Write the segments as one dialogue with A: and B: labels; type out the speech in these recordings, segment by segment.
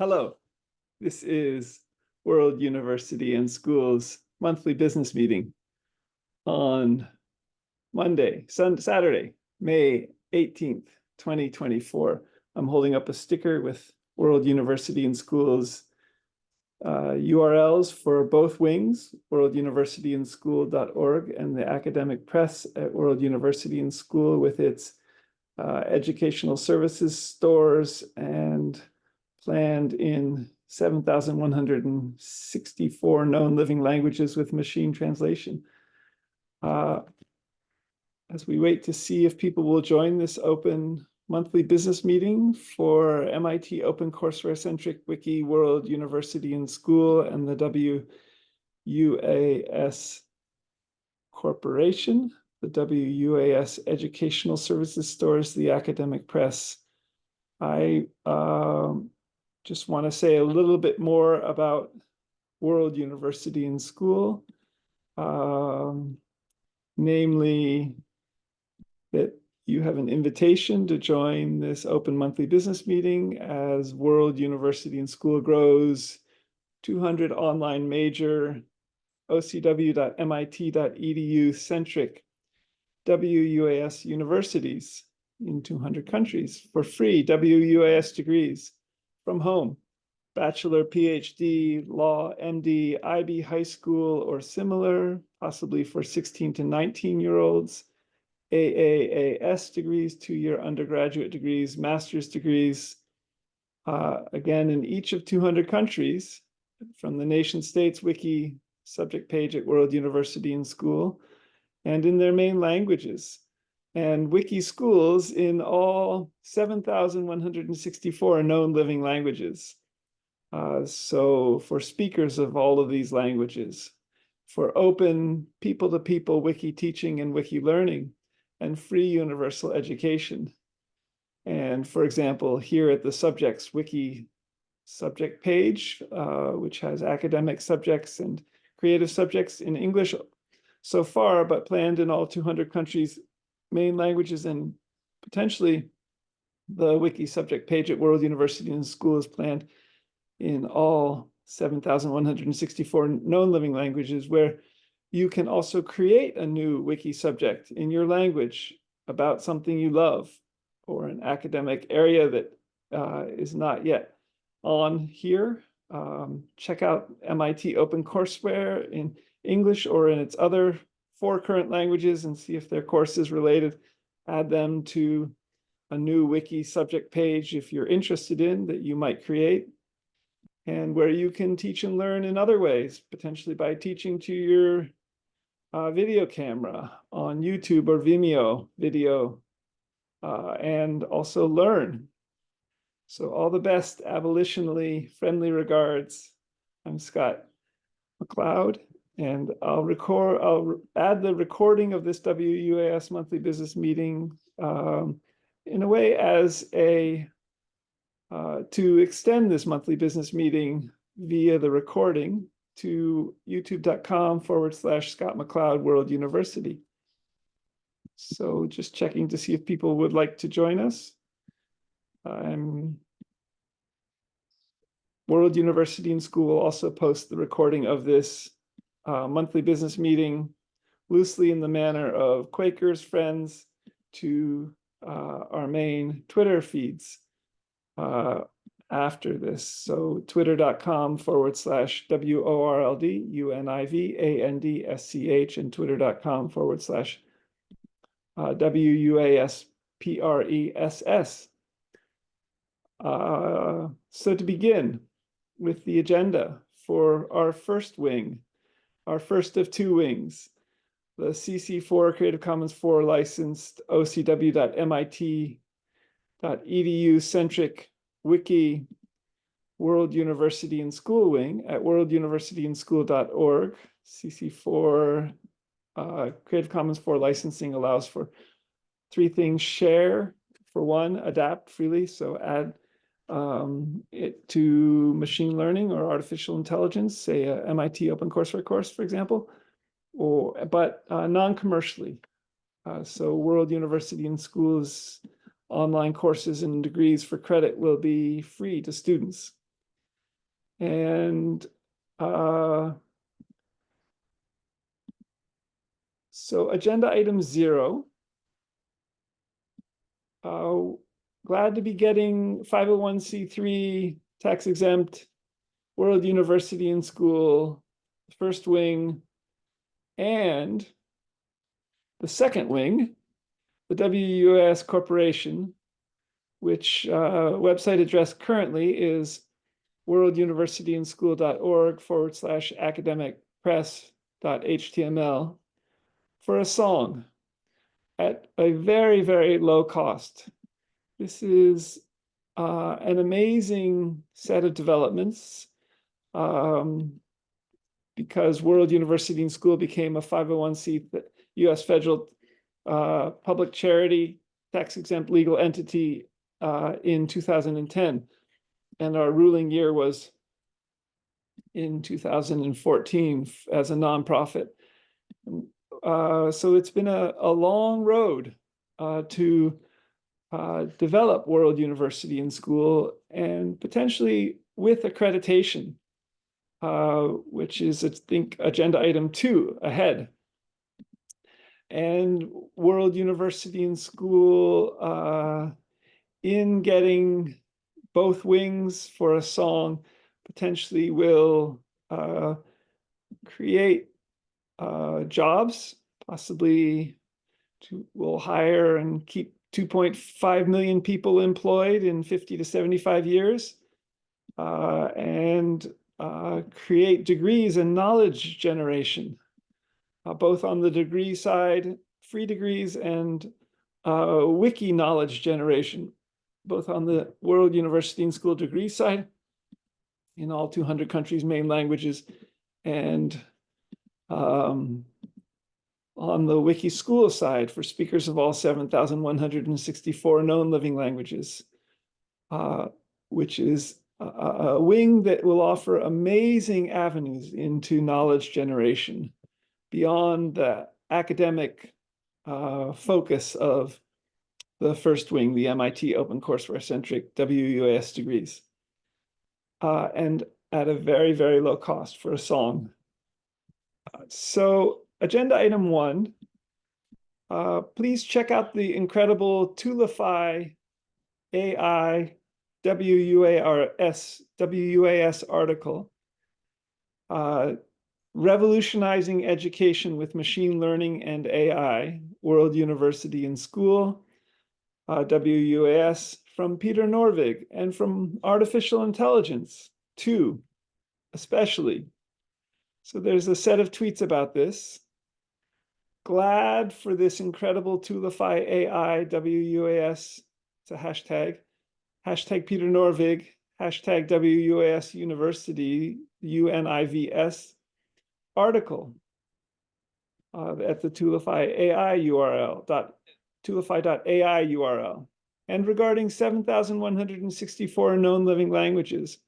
A: Hello, this is World University and Schools monthly business meeting on Saturday, May 18th, 2024. I'm holding up a sticker with World University and Schools URLs for both wings, worlduniversityandschool.org, and the academic press at World University and School with its educational services stores and planned in 7,164 known living languages with machine translation. As we wait to see if people will join this open monthly business meeting for MIT OpenCourseWare-centric Wiki World University and School and the WUaS Corporation, the WUaS Educational Services Stores, the academic press. I just want to say a little bit more about World University and School, namely that you have an invitation to join this open monthly business meeting as World University and School grows 200 online major OCW.MIT.EDU centric WUaS universities in 200 countries for free WUaS degrees from home, bachelor, PhD, law, MD, IB, high school, or similar, possibly for 16 to 19-year-olds, AAAS degrees, 2-year undergraduate degrees, master's degrees, again, in each of 200 countries, from the nation states wiki subject page at World University and School, and in their main languages, and wiki schools in all 7,164 known living languages. So for speakers of all of these languages, for open people-to-people wiki teaching and wiki learning, and free universal education. And for example, here at the subjects wiki subject page, which has academic subjects and creative subjects in English so far, but planned in all 200 countries, main languages, and potentially the wiki subject page at World University and School is planned in all 7,164 known living languages, where you can also create a new wiki subject in your language about something you love or an academic area that is not yet on here. Check out MIT OpenCourseWare in English or in its other 4 current languages and see if their course is related. Add them to a new wiki subject page if you're interested in that you might create, and where you can teach and learn in other ways, potentially by teaching to your video camera on YouTube or Vimeo video, and also learn. So all the best, abolition-ally friendly regards. I'm Scott MacLeod, and I'll add the recording of this WUaS monthly business meeting in a way as a to extend this monthly business meeting via the recording to youtube.com/Scott MacLeod World University. So just checking to see if people would like to join us. World University and School will also post the recording of this monthly business meeting loosely in the manner of Quakers Friends to our main Twitter feeds after this. So twitter.com/WORLDUNIVANDSCH and twitter.com/WUASPRESS. So to begin with the agenda for our first wing, our first of 2 wings, the CC4 Creative Commons 4 licensed OCW.MIT.EDU centric wiki World University and School wing at worlduniversityandschool.org. CC4 Creative Commons 4 licensing allows for 3 things: share, for 1, adapt freely, so add it to machine learning or artificial intelligence, say a MIT OpenCourseWare course, for example, but non-commercially. So World University and Schools online courses and degrees for credit will be free to students. And so agenda item 0, glad to be getting 501c3 tax exempt World University and School, first wing, and the second wing, the WUaS Corporation, which website address currently is worlduniversityandschool.org/academicpress.html for a song at a very, very low cost. This is an amazing set of developments because World University and School became a 501c US federal public charity tax-exempt legal entity in 2010. And our ruling year was in 2014 as a nonprofit. So it's been a long road to develop World University and School, and potentially with accreditation, which is, I think, agenda item 2 ahead. And World University and School, in getting both wings for a song, potentially will create jobs, possibly will hire and keep 2.5 million people employed in 50 to 75 years, and create degrees and knowledge generation, both on the degree side, free degrees, and wiki knowledge generation, both on the World University and School degree side, in all 200 countries' main languages, and on the wiki school side for speakers of all 7,164 known living languages, which is a wing that will offer amazing avenues into knowledge generation beyond the academic focus of the first wing, the MIT OCW-centric WUaS degrees, and at a very, very low cost for a song. So agenda item 1, please check out the incredible Tulify AI WUaS article, Revolutionizing Education with Machine Learning and AI, World University and School, WUaS, from Peter Norvig, and from Artificial Intelligence, too, especially. So there's a set of tweets about this. Glad for this incredible Tulify AI WUaS, it's a hashtag, hashtag Peter Norvig, hashtag WUaS University, UNIVS article at the Tulify AI URL, tulify.ai URL. And regarding 7,164 known living languages,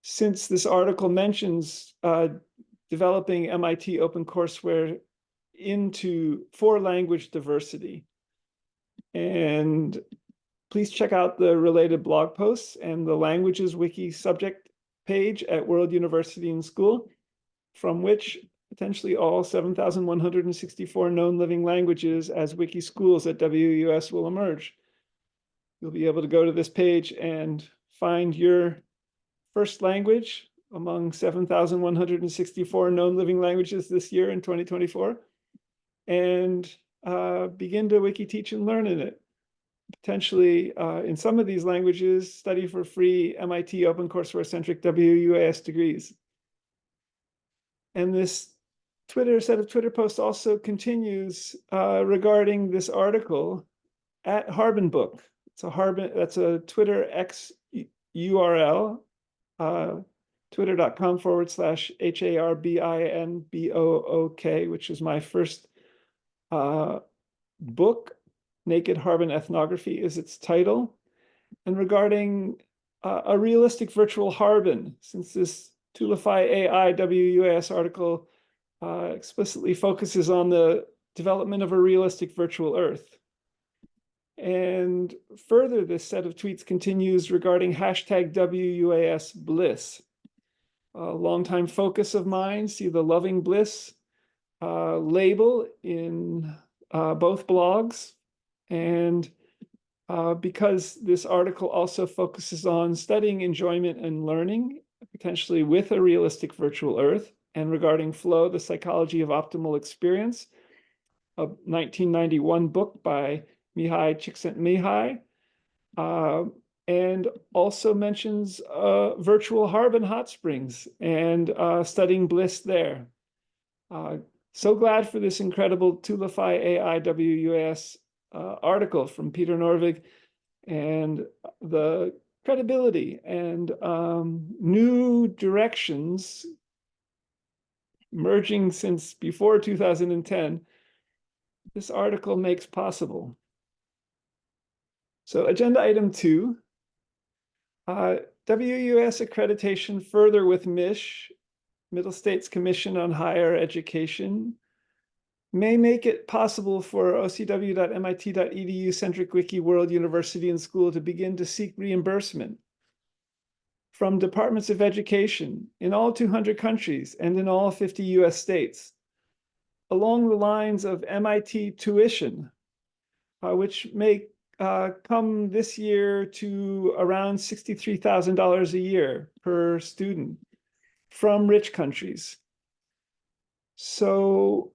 A: since this article mentions developing MIT OpenCourseWare for language diversity. And please check out the related blog posts and the languages wiki subject page at World University and School, from which potentially all 7,164 known living languages as wiki schools at WUaS will emerge. You'll be able to go to this page and find your first language among 7,164 known living languages this year in 2024, and begin to wiki teach and learn in it. Potentially, in some of these languages, study for free MIT OpenCourseWare-centric WUaS degrees. And this set of Twitter posts also continues regarding this article at Harbin Book. That's a Twitter X URL, twitter.com/HARBINBOOK, which is my first book. Naked Harbin Ethnography is its title. And regarding a realistic virtual Harbin, since this Tulify AI WUaS article explicitly focuses on the development of a realistic virtual Earth. And further, this set of tweets continues regarding hashtag WUaS Bliss, a longtime focus of mine. See the Loving Bliss label in both blogs. And because this article also focuses on studying enjoyment and learning, potentially with a realistic virtual earth, and regarding flow, the psychology of optimal experience, a 1991 book by Mihai Csikszentmihalyi, and also mentions virtual Harbin hot springs and studying bliss there. So glad for this incredible Tulify AI WUaS article from Peter Norvig, and the credibility and new directions merging since before 2010, this article makes possible. So agenda item 2, WUaS accreditation further with MISH, Middle States Commission on Higher Education, may make it possible for OCW.MIT.EDU centric wiki world university and school to begin to seek reimbursement from departments of education in all 200 countries and in all 50 US states, along the lines of MIT tuition, which may come this year to around $63,000 a year per student from rich countries. So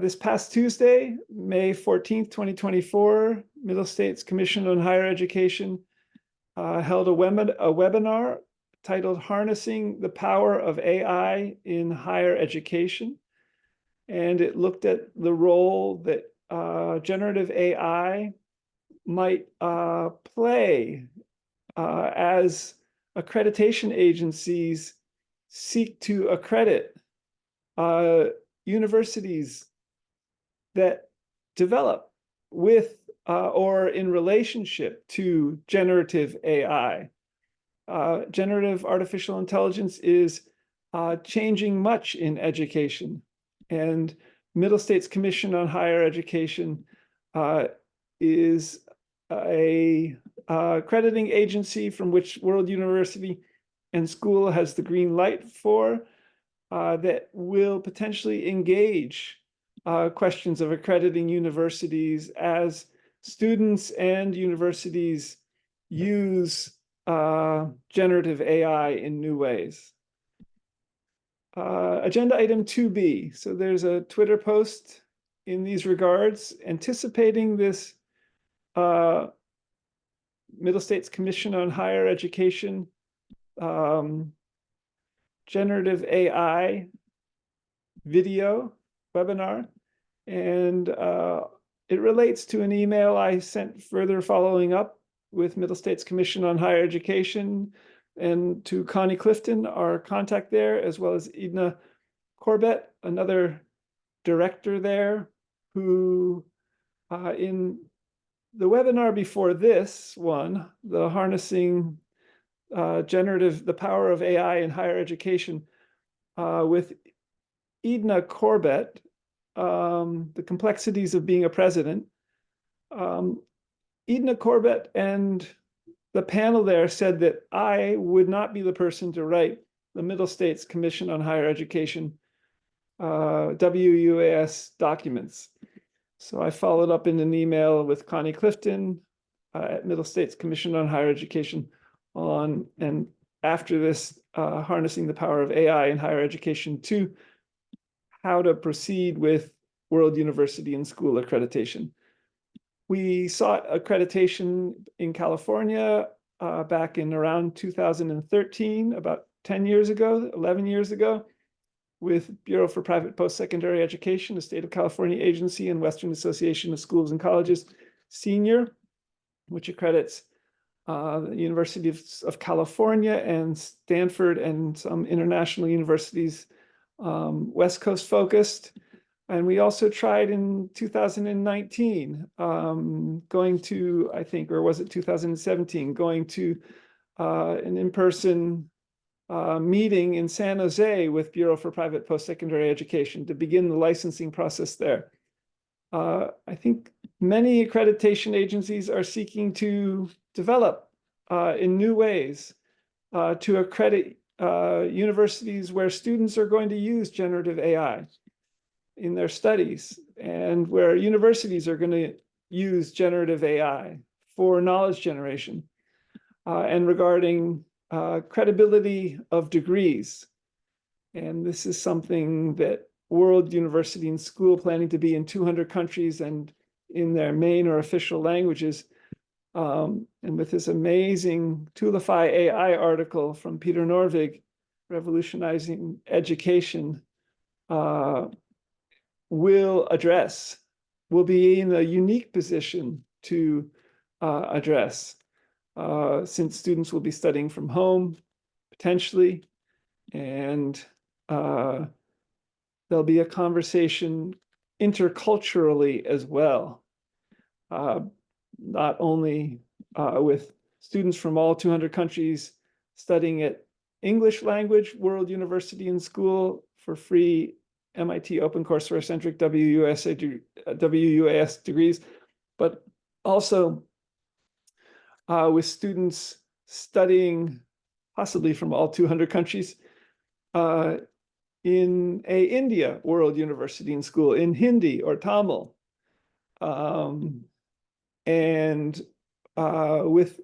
A: this past Tuesday, May 14th, 2024, Middle States Commission on Higher Education held a webinar titled Harnessing the Power of AI in Higher Education. And it looked at the role that generative AI might play as accreditation agencies seek to accredit universities that develop with or in relationship to generative AI. Generative artificial intelligence is changing much in education, and Middle States Commission on Higher Education is a accrediting agency from which World University and School has the green light for, that will potentially engage questions of accrediting universities as students and universities use generative AI in new ways. Agenda item 2B. So there's a Twitter post in these regards anticipating this Middle States Commission on Higher Education generative AI video webinar. And it relates to an email I sent further following up with Middle States Commission on Higher Education and to Connie Clifton, our contact there, as well as Edna Corbett, another director there, who in the webinar before this one, the Harnessing the Power of AI in Higher Education, with Edna Corbett, the complexities of being a president. Edna Corbett and the panel there said that I would not be the person to write the Middle States Commission on Higher Education WUaS documents. So I followed up in an email with Connie Clifton at Middle States Commission on Higher Education on, and after this, Harnessing the Power of AI in Higher Education, to how to proceed with World University and School accreditation. We sought accreditation in California back in around 2013, about 10 years ago, 11 years ago, with Bureau for Private Post-Secondary Education, a state of California agency, and Western Association of Schools and Colleges Senior, which accredits the University of California and Stanford and some international universities, West Coast focused. And we also tried in 2019, going to, I think, or was it 2017, going to an in-person meeting in San Jose with Bureau for Private Post-Secondary Education to begin the licensing process there. I think many accreditation agencies are seeking to develop in new ways to accredit universities where students are going to use generative AI in their studies, and where universities are going to use generative AI for knowledge generation, and regarding credibility of degrees. And this is something that World University and School, planning to be in 200 countries and in their main or official languages. And with this amazing Toolify AI article from Peter Norvig, Revolutionizing Education, will be in a unique position to address, since students will be studying from home, potentially, and there'll be a conversation interculturally as well, not only with students from all 200 countries studying at English language World University and School for free MIT OpenCourseWare-centric WUaS degrees, but also with students studying possibly from all 200 countries in a India World University and School in Hindi or Tamil, and with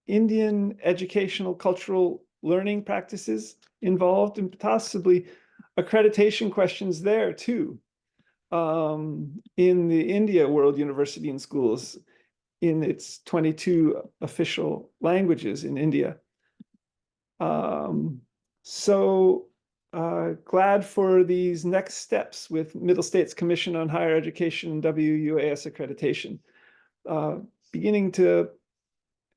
A: Indian educational cultural learning practices involved, and possibly accreditation questions there too, in the India World University and Schools in its 22 official languages in India. So glad for these next steps with Middle States Commission on Higher Education and WUaS accreditation, beginning to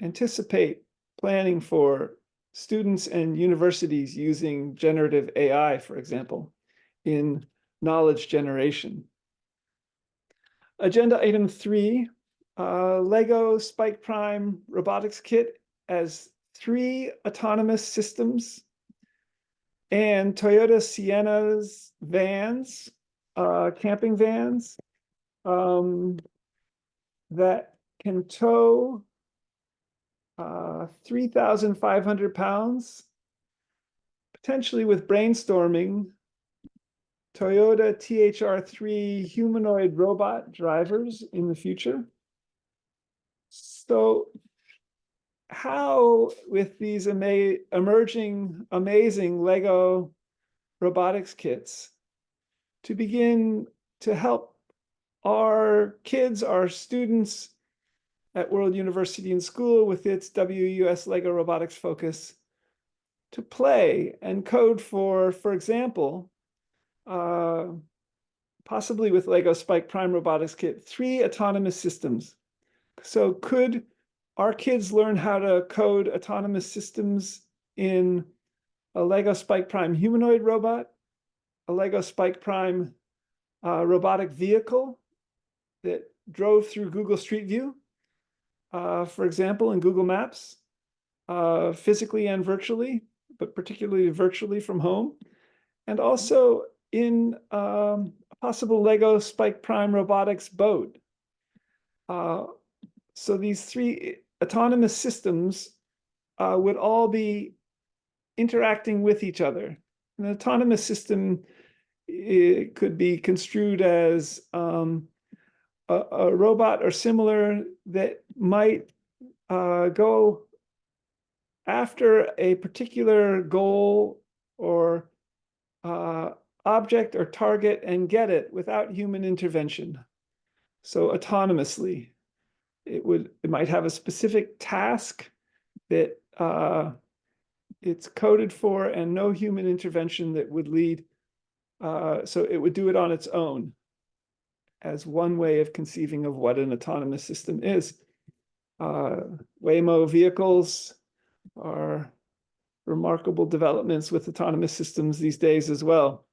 A: anticipate planning for students and universities using generative AI, for example, in knowledge generation. Agenda item 3, LEGO Spike Prime robotics kit as 3 autonomous systems, and Toyota Sienna's vans, camping vans, that can tow 3,500 pounds, potentially with brainstorming, Toyota THR3 humanoid robot drivers in the future. So how, with these emerging amazing LEGO robotics kits, to begin to help our kids, our students at World University and School with its WUaS LEGO robotics focus, to play and code for example, possibly with LEGO Spike Prime robotics kit, 3 autonomous systems. So could our kids learn how to code autonomous systems in a LEGO Spike Prime humanoid robot, a LEGO Spike Prime robotic vehicle that drove through Google Street View, for example, in Google Maps, physically and virtually, but particularly virtually from home, and also in a possible LEGO Spike Prime robotics boat. So these 3 autonomous systems would all be interacting with each other. An autonomous system, it could be construed as a robot or similar that might go after a particular goal or object or target and get it without human intervention. So autonomously, it might have a specific task that it's coded for, and no human intervention that would lead. So it would do it on its own, as one way of conceiving of what an autonomous system is. Waymo vehicles are remarkable developments with autonomous systems these days as well,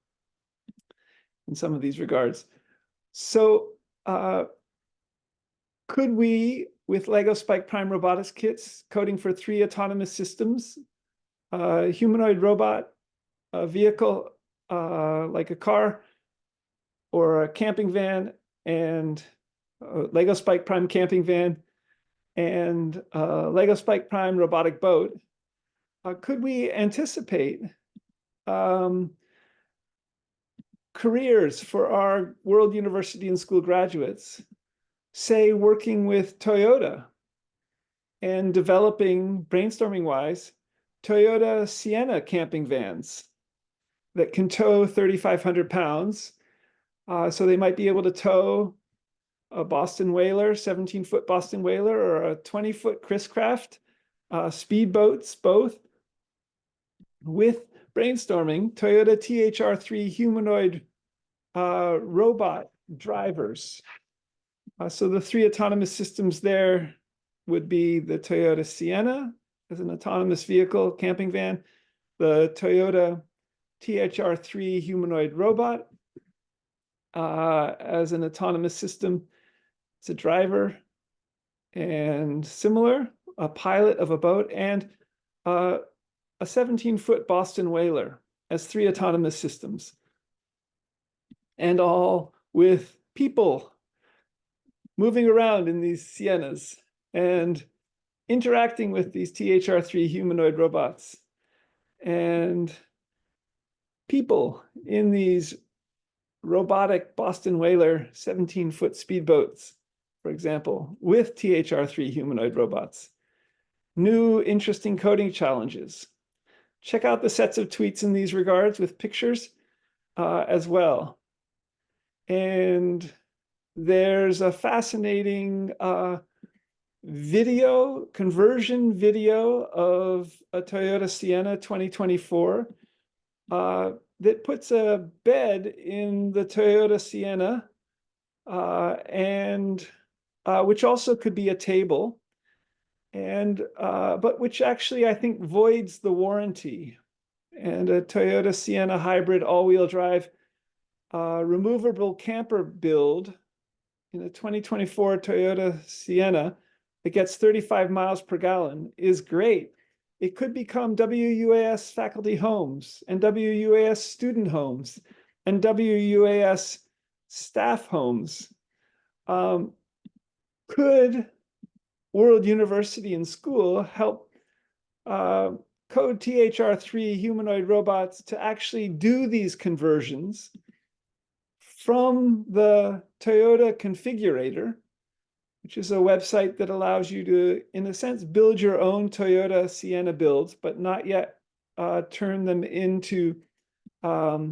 A: in some of these regards. So could we, with LEGO Spike Prime robotics kits, coding for 3 autonomous systems, a humanoid robot, a vehicle like a car or a camping van, and LEGO Spike Prime camping van, and LEGO Spike Prime robotic boat, could we anticipate careers for our world university and school graduates, say working with Toyota and developing, brainstorming-wise, Toyota Sienna camping vans that can tow 3,500 pounds. So they might be able to tow a Boston Whaler, 17-foot Boston Whaler, or a 20-foot Chris Craft, speedboats, both, with brainstorming, Toyota THR3 humanoid robot drivers. So the three autonomous systems there would be the Toyota Sienna as an autonomous vehicle camping van, the Toyota THR3 humanoid robot as an autonomous system. It's a driver and similar, a pilot of a boat, and a 17-foot Boston Whaler as three autonomous systems. And all with people moving around in these Siennas and interacting with these THR3 humanoid robots, and people in these robotic Boston Whaler 17-foot speedboats, for example, with THR3 humanoid robots. New interesting coding challenges. Check out the sets of tweets in these regards with pictures as well. And there's a fascinating conversion video of a Toyota Sienna 2024 that puts a bed in the Toyota Sienna, and which also could be a table, and but which actually I think voids the warranty. And a Toyota Sienna hybrid all-wheel drive removable camper build in a 2024 Toyota Sienna that gets 35 miles per gallon is great. It could become WUaS faculty homes and WUaS student homes and WUaS staff homes. Could World University and School help code THR3 humanoid robots to actually do these conversions from the Toyota Configurator, which is a website that allows you to, in a sense, build your own Toyota Sienna builds, but not yet turn them into, for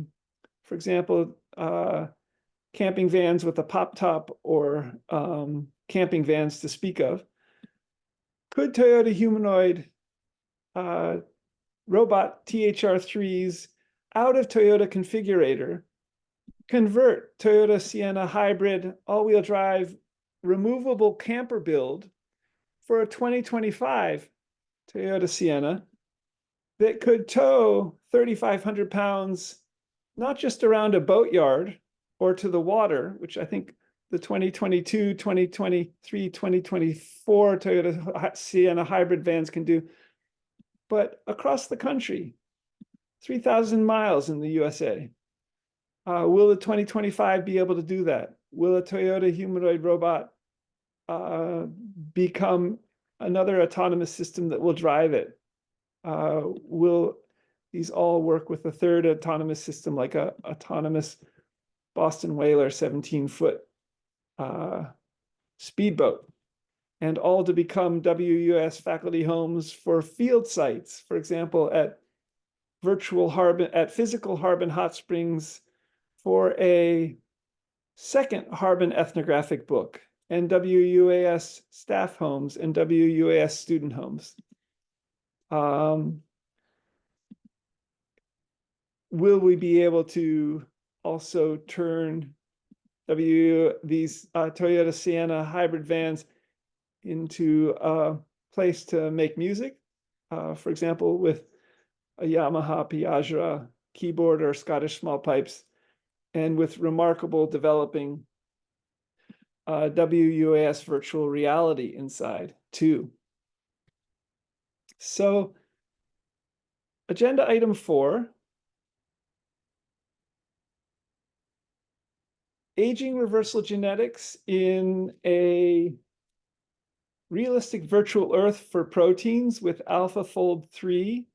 A: example, camping vans with a pop top or camping vans to speak of. Could Toyota humanoid robot THR3s out of Toyota Configurator convert Toyota Sienna hybrid all-wheel drive removable camper build for a 2025 Toyota Sienna that could tow 3,500 pounds, not just around a boatyard or to the water, which I think the 2022, 2023, 2024 Toyota Sienna hybrid vans can do, but across the country, 3,000 miles in the USA. Will the 2025 be able to do that? Will a Toyota humanoid robot become another autonomous system that will drive it? Will these all work with a third autonomous system, like a autonomous Boston Whaler 17-foot speedboat, and all to become WUaS faculty homes for field sites, for example, at physical Harbin Hot Springs for a second Harbin ethnographic book, and WUaS staff homes and WUaS student homes. Will we be able to also turn these Toyota Sienna hybrid vans into a place to make music, for example, with a Yamaha Piaggio keyboard or Scottish small pipes, and with remarkable developing WUaS virtual reality inside too. So agenda item 4, aging reversal genetics in a realistic virtual Earth for proteins with AlphaFold 3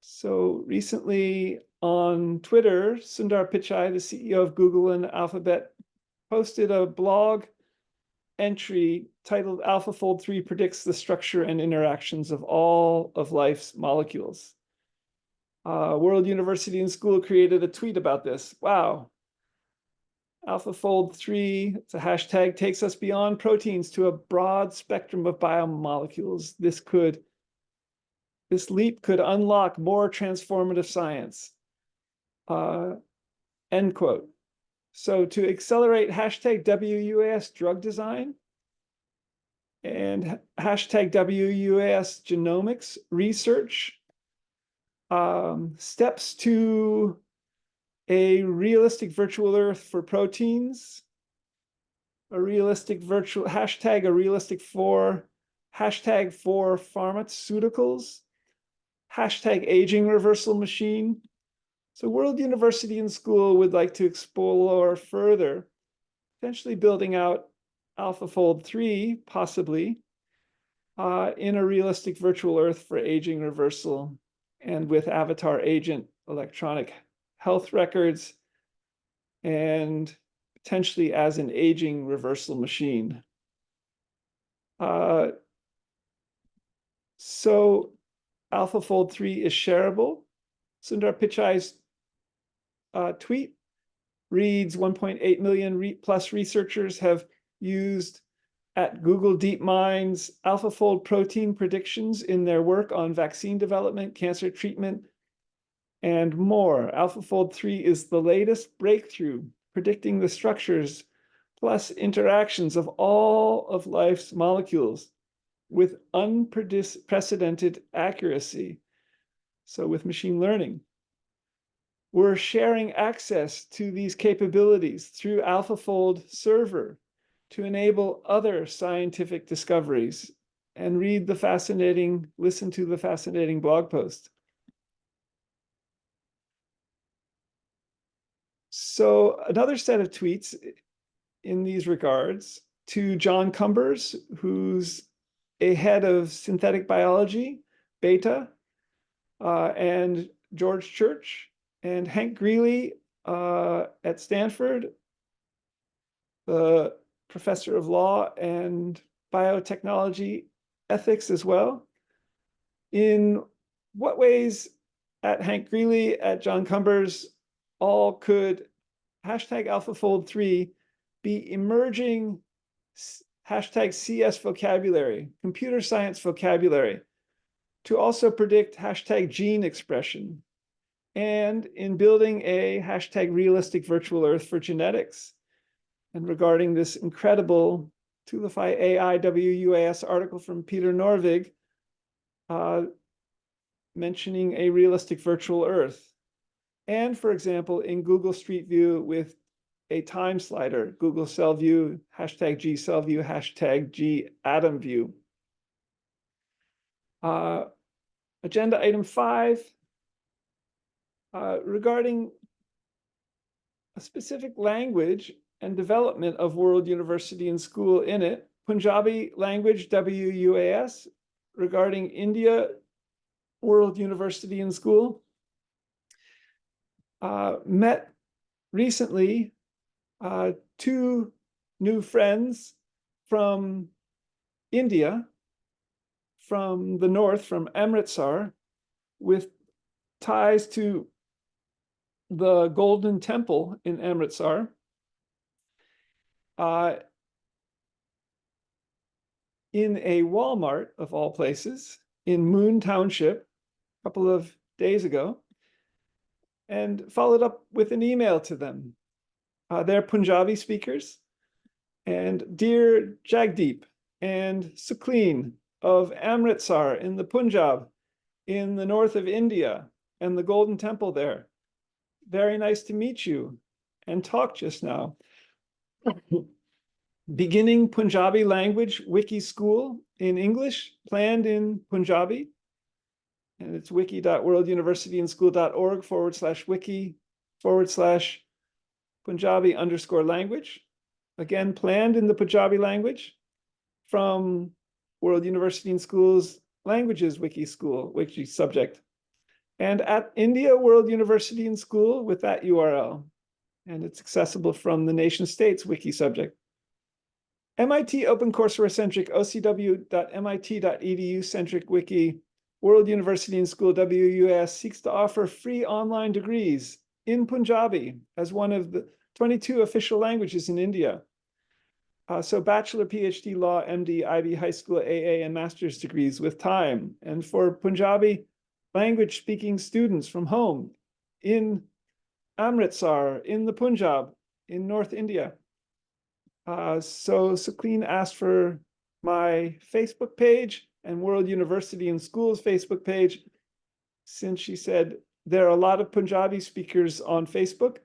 A: So recently on Twitter, Sundar Pichai, the CEO of Google and Alphabet, posted a blog entry titled AlphaFold 3 predicts the structure and interactions of all of life's molecules. World University and School created a tweet about this. Wow. AlphaFold 3, it's a hashtag, takes us beyond proteins to a broad spectrum of biomolecules. This leap could unlock more transformative science. End quote. So to accelerate hashtag WUaS drug design and hashtag WUaS genomics research, steps to a realistic virtual Earth for proteins, a realistic virtual hashtag, hashtag for pharmaceuticals, hashtag aging reversal machine. So World University and School would like to explore further, potentially building out AlphaFold 3, possibly, in a realistic virtual Earth for aging reversal and with avatar agent electronic health records and potentially as an aging reversal machine. So AlphaFold 3 is shareable. Sundar Pichai's tweet reads 1.8 million plus researchers have used at Google DeepMind's AlphaFold protein predictions in their work on vaccine development, cancer treatment, and more. AlphaFold 3 is the latest breakthrough predicting the structures plus interactions of all of life's molecules with unprecedented accuracy. So with machine learning, we're sharing access to these capabilities through AlphaFold server to enable other scientific discoveries, and listen to the fascinating blog post. So another set of tweets in these regards to John Cumbers, who's a head of synthetic biology, Beta, and George Church, and Hank Greeley at Stanford, the professor of law and biotechnology ethics as well. In what ways at Hank Greeley, at John Cumbers, all could hashtag AlphaFold 3 be emerging hashtag CS vocabulary, computer science vocabulary, to also predict hashtag gene expression, and in building a hashtag realistic virtual Earth for genetics? And regarding this incredible Tulify AI WUaS article from Peter Norvig, mentioning a realistic virtual Earth. And for example, in Google Street View with a time slider, Google Cell View, hashtag G Cell View, hashtag G Atom View. Agenda item 5, regarding a specific language and development of World University and School in it, Punjabi language WUaS, regarding India, World University and School, met recently 2 new friends from India, from the north, from Amritsar, with ties to the Golden Temple in Amritsar. In a Walmart, of all places, in Moon Township, a couple of days ago, and followed up with an email to them. They're Punjabi speakers, and dear Jagdeep and Sukleen of Amritsar in the Punjab, in the north of India, and the Golden Temple there. Very nice to meet you and talk just now. Beginning Punjabi language wiki school in English, planned in Punjabi. And it's wiki.worlduniversityandschool.org/wiki/Punjabi_language. Again, planned in the Punjabi language from World University and School's languages wiki subject. and at India World University and School with that URL. And it's accessible from the nation states wiki subject. MIT OpenCourseware-centric OCW.MIT.EDU centric wiki World University and School WUaS seeks to offer free online degrees in Punjabi as one of the 22 official languages in India. So bachelor, PhD, law, MD, IB, high school, AA, and master's degrees with time. And for Punjabi language speaking students from home in Amritsar, in the Punjab, in North India. So Sucleen asked for my Facebook page and World University and Schools Facebook page, since she said there are a lot of Punjabi speakers on Facebook,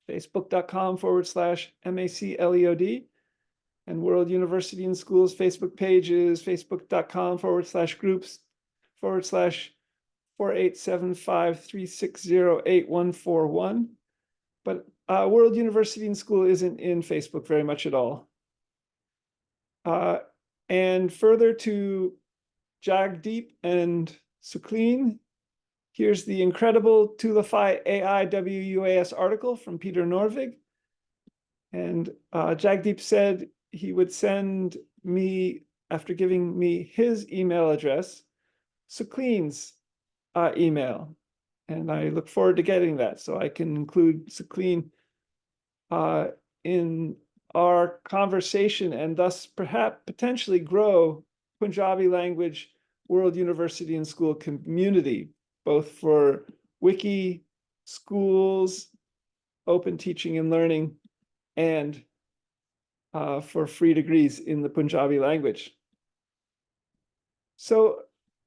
A: facebook.com/MACLEOD, and World University and Schools Facebook page is facebook.com/groups/487536084141. But World University and School isn't in Facebook very much at all. And further to Jagdeep and Sucleen, here's the incredible Tulify AI WUaS article from Peter Norvig. And Jagdeep said he would send me, after giving me his email address, Sucleen's email. And I look forward to getting that, so I can include Sucleen in our conversation and thus perhaps potentially grow Punjabi language World University and School community, both for wiki, schools, open teaching and learning, and for free degrees in the Punjabi language. So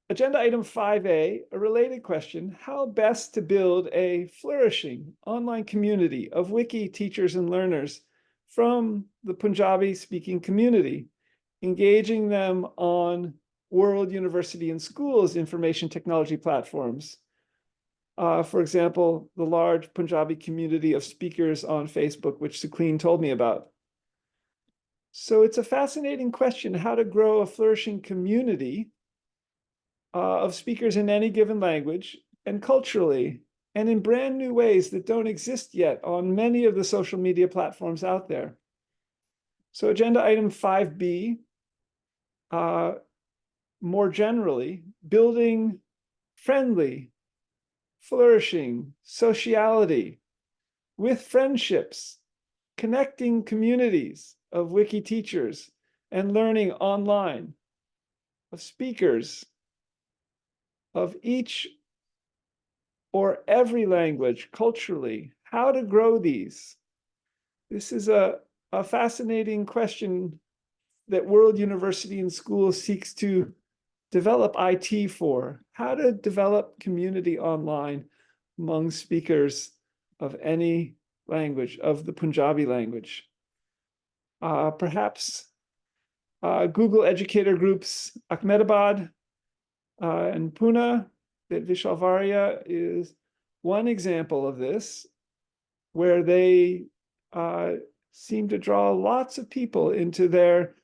A: agenda item 5A, a related question: how best to build a flourishing online community of wiki teachers and learners from the Punjabi-speaking community, engaging them on World University and Schools information technology platforms. For example, the large Punjabi community of speakers on Facebook, which Sucleen told me about. So it's a fascinating question, how to grow a flourishing community of speakers in any given language and culturally, and in brand new ways that don't exist yet on many of the social media platforms out there. So agenda item 5B, more generally, building friendly, flourishing sociality with friendships, connecting communities of wiki teachers and learning online, of speakers of each or every language culturally, how to grow these. This is a fascinating question that World University and School seeks to develop IT for, how to develop community online among speakers of any language, of the Punjabi language. Perhaps Google educator groups Ahmedabad and Pune, that Vishal Varia is one example of this, where they seem to draw lots of people into their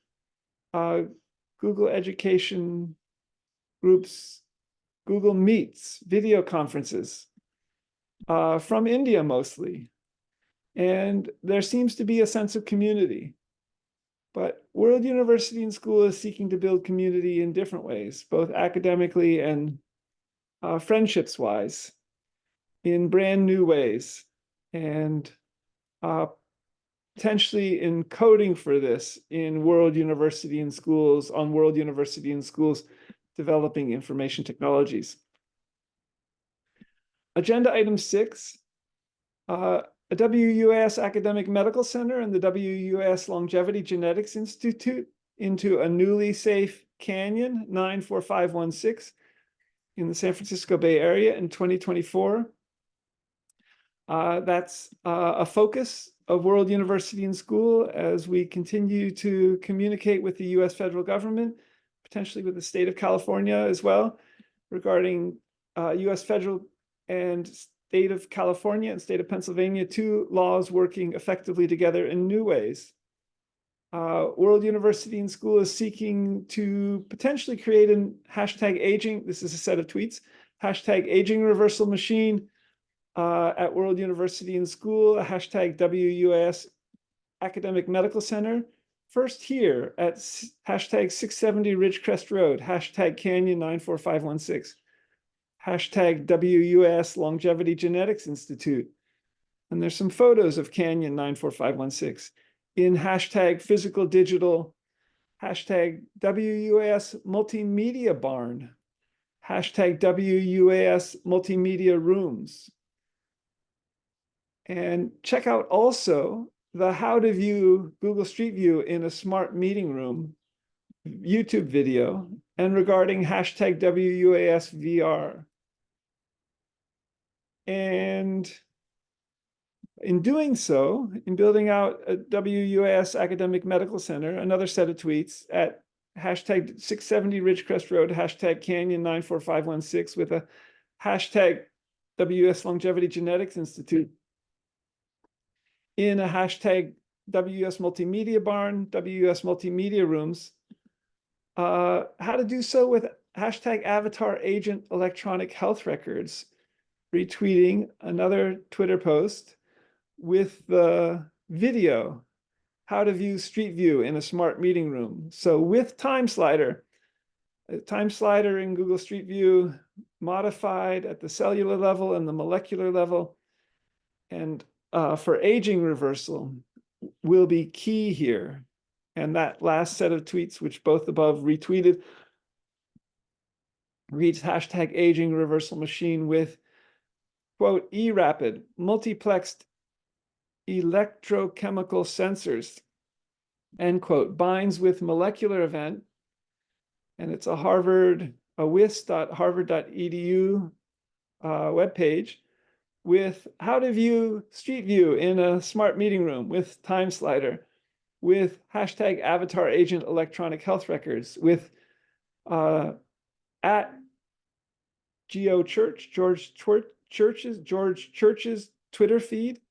A: Google education groups, Google Meets, video conferences from India mostly. And there seems to be a sense of community. But World University and School is seeking to build community in different ways, both academically and friendships-wise, in brand new ways, and potentially in coding for this in World University and Schools, on World University and Schools developing information technologies. Agenda item 6, a WUaS Academic Medical Center and the WUaS Longevity Genetics Institute into a newly safe canyon 94516 in the San Francisco Bay Area in 2024. That's a focus of World University and School as we continue to communicate with the US federal government, potentially with the state of California as well, regarding US federal and state of California and state of Pennsylvania, two laws working effectively together in new ways. World University and School is seeking to potentially create a hashtag aging, this is a set of tweets, hashtag aging reversal machine at World University and School, hashtag WUaS Academic Medical Center. First here at hashtag 670 Ridgecrest Road, hashtag Canyon 94516, hashtag WUaS Longevity Genetics Institute. And there's some photos of Canyon 94516 in hashtag physical digital, hashtag WUaS Multimedia Barn, hashtag WUaS Multimedia Rooms. And check out also the How to View Google Street View in a Smart Meeting Room YouTube video, and regarding hashtag WUaS VR. And in doing so, in building out a WUaS Academic Medical Center, another set of tweets at hashtag 670 Ridgecrest Road, hashtag Canyon 94516 with a hashtag WUaS Longevity Genetics Institute, in a hashtag WUaS Multimedia Barn, WUaS Multimedia Rooms, how to do so with hashtag Avatar Agent Electronic Health Records, retweeting another Twitter post with the video, how to view Street View in a smart meeting room. So with time slider in Google Street View modified at the cellular level and the molecular level, and for aging reversal will be key here. And that last set of tweets, which both above retweeted, reads hashtag aging reversal machine with, quote, E-rapid, multiplexed electrochemical sensors, end quote, binds with molecular event. And it's a WUaS.Harvard.EDU webpage with how to view Street View in a smart meeting room with time slider, with hashtag Avatar Agent Electronic Health Records, with at Geo Church, George Church's Twitter feed,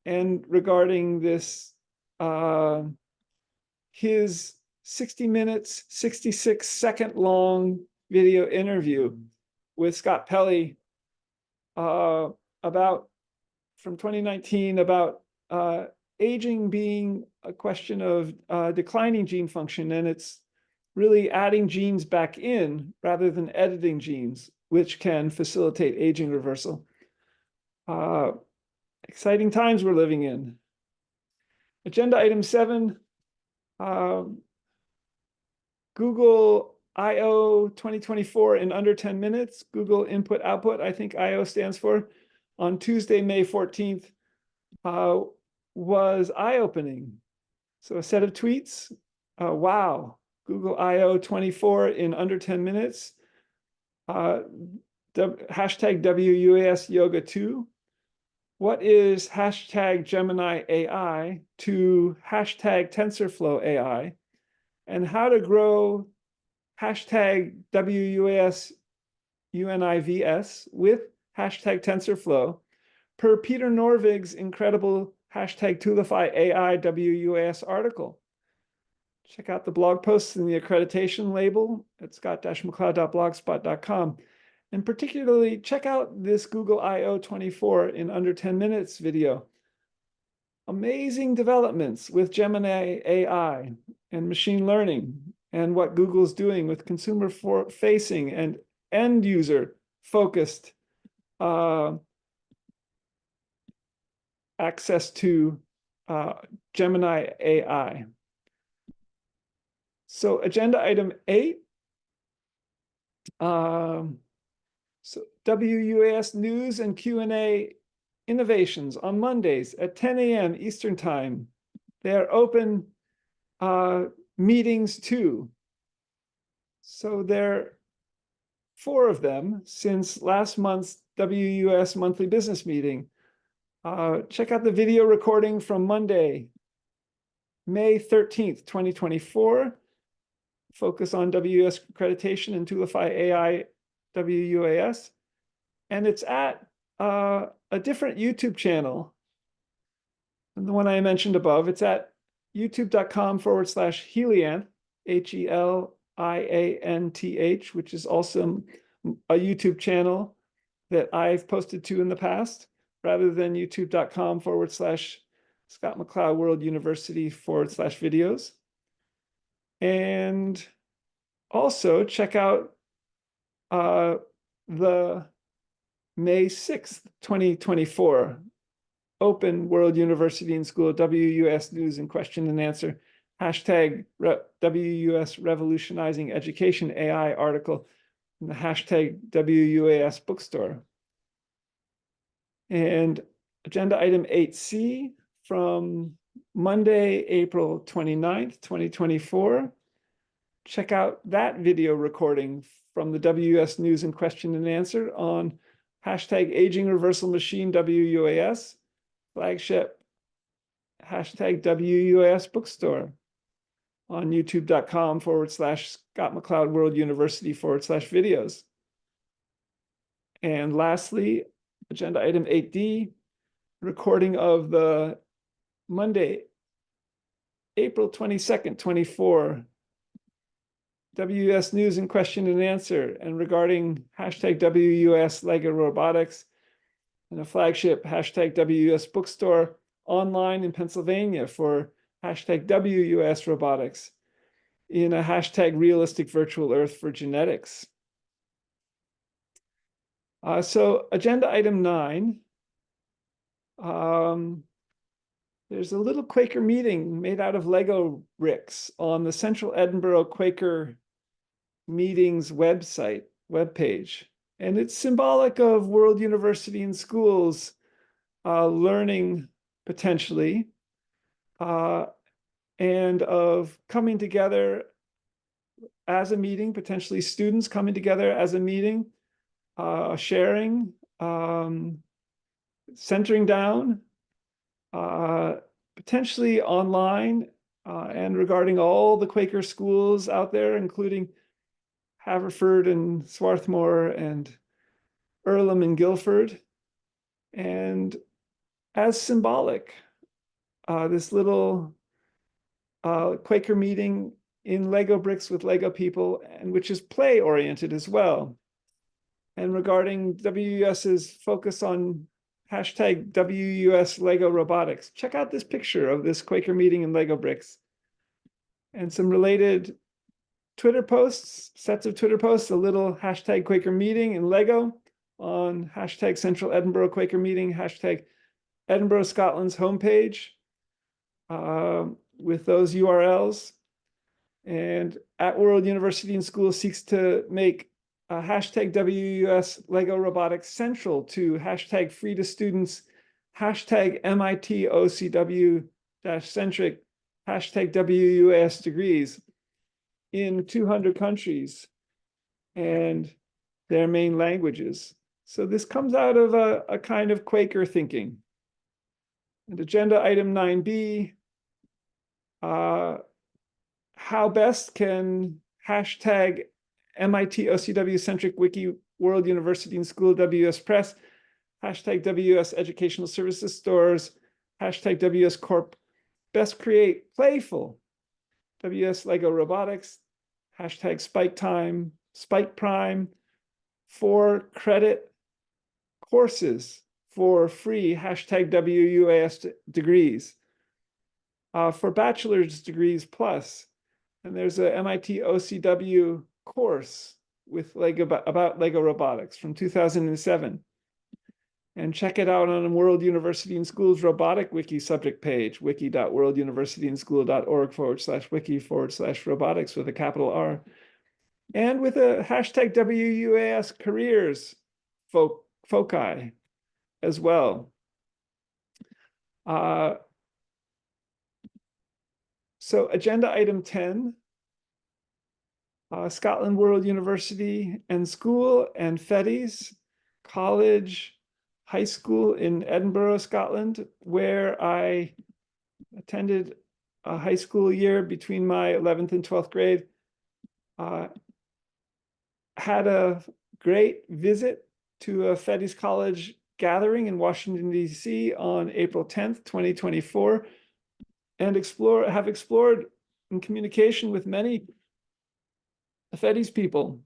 A: and regarding this, his 60 minutes, 66-second long video interview with Scott Pelley about, from 2019, about aging being a question of declining gene function, and it's really adding genes back in rather than editing genes, which can facilitate aging reversal. Exciting times we're living in. Agenda item 7, Google I/O 2024 in under 10 minutes, Google Input Output, I think I/O stands for, on Tuesday, May 14th, was eye-opening. So a set of tweets, wow, Google I/O 24 in under 10 minutes, hashtag WUaS Yoga 2. What is hashtag Gemini AI to hashtag TensorFlow AI, and how to grow hashtag WUaS UNIVS with hashtag TensorFlow per Peter Norvig's incredible hashtag Toolify AI WUaS article. Check out the blog posts in the accreditation label at scott-macleod.blogspot.com. And particularly check out this Google I/O 24 in under 10 minutes video. Amazing developments with Gemini AI and machine learning, and what Google's doing with consumer facing and end user focused access to Gemini AI. So agenda item 8, so WUaS News and Q&A innovations on Mondays at 10 a.m. Eastern Time. They are open meetings too. So there are 4 of them since last month's WUaS monthly business meeting. Check out the video recording from Monday, May 13th, 2024. Focus on WUaS accreditation and Toolify AI WUaS. And it's at a different YouTube channel than the one I mentioned above. It's at youtube.com/Helianth, HELIANTH, which is also a YouTube channel that I've posted to in the past, rather than youtube.com/Scott MacLeod World University /videos. And also check out the May 6th, 2024 Open World University and School WUaS News and Question and Answer #WUaS Revolutionizing Education AI article in the #WUaS bookstore. And agenda item 8C from Monday, April 29th, 2024. Check out that video recording from the WUaS News and Question and Answer on #Aging Reversal Machine WUaS, flagship #WUaS bookstore on youtube.com/Scott MacLeod World University /videos. And lastly, agenda item 8D, recording of the Monday, April 22nd, 24 WUaS News and Question and Answer, and regarding #WUaS Lego Robotics, and a flagship #WUaS bookstore online in Pennsylvania for #WUaS Robotics in a #Realistic Virtual Earth for Genetics. So agenda item 9, there's a little Quaker meeting made out of Lego bricks on the Central Edinburgh Quaker Meetings webpage. And it's symbolic of World University and Schools learning potentially, and of coming together as a meeting, potentially students coming together as a meeting, sharing, centering down, potentially online, and regarding all the Quaker schools out there, including Haverford and Swarthmore and Earlham and Guildford. And as symbolic, this little Quaker meeting in Lego bricks with Lego people, and which is play oriented as well. And regarding WUS's focus on #WUS Lego Robotics, check out this picture of this Quaker meeting in Lego bricks, and some related Twitter posts, sets of Twitter posts, a little #Quaker meeting in Lego on #Central Edinburgh Quaker meeting, #Edinburgh Scotland's homepage, with those URLs. And at World University and School seeks to make #WUS Lego Robotics central to #free to students, #MIT OCW-centric, #WUaS degrees in 200 countries and their main languages. So this comes out of a kind of Quaker thinking. And agenda item 9B, how best can #MIT OCW-centric wiki World University and School WUaS Press, #WUaS Educational Services Stores, #WUaS Corp best create playful WUaS Lego Robotics, #Spike Prime, for credit courses for free #WUaS degrees, for bachelor's degrees plus. And there's a MIT OCW course with about Lego robotics from 2007. And check it out on World University and School's robotic wiki subject page, wiki.worlduniversityandschool.org/wiki/robotics with a capital R. And with a #WUaS careers foci as well. So agenda item 10, Scotland World University and School and Fettes College High School in Edinburgh, Scotland, where I attended a high school year between my 11th and 12th grade. Had a great visit to a Fettes College gathering in Washington, D.C. on April 10th, 2024, and have explored in communication with many Fettes people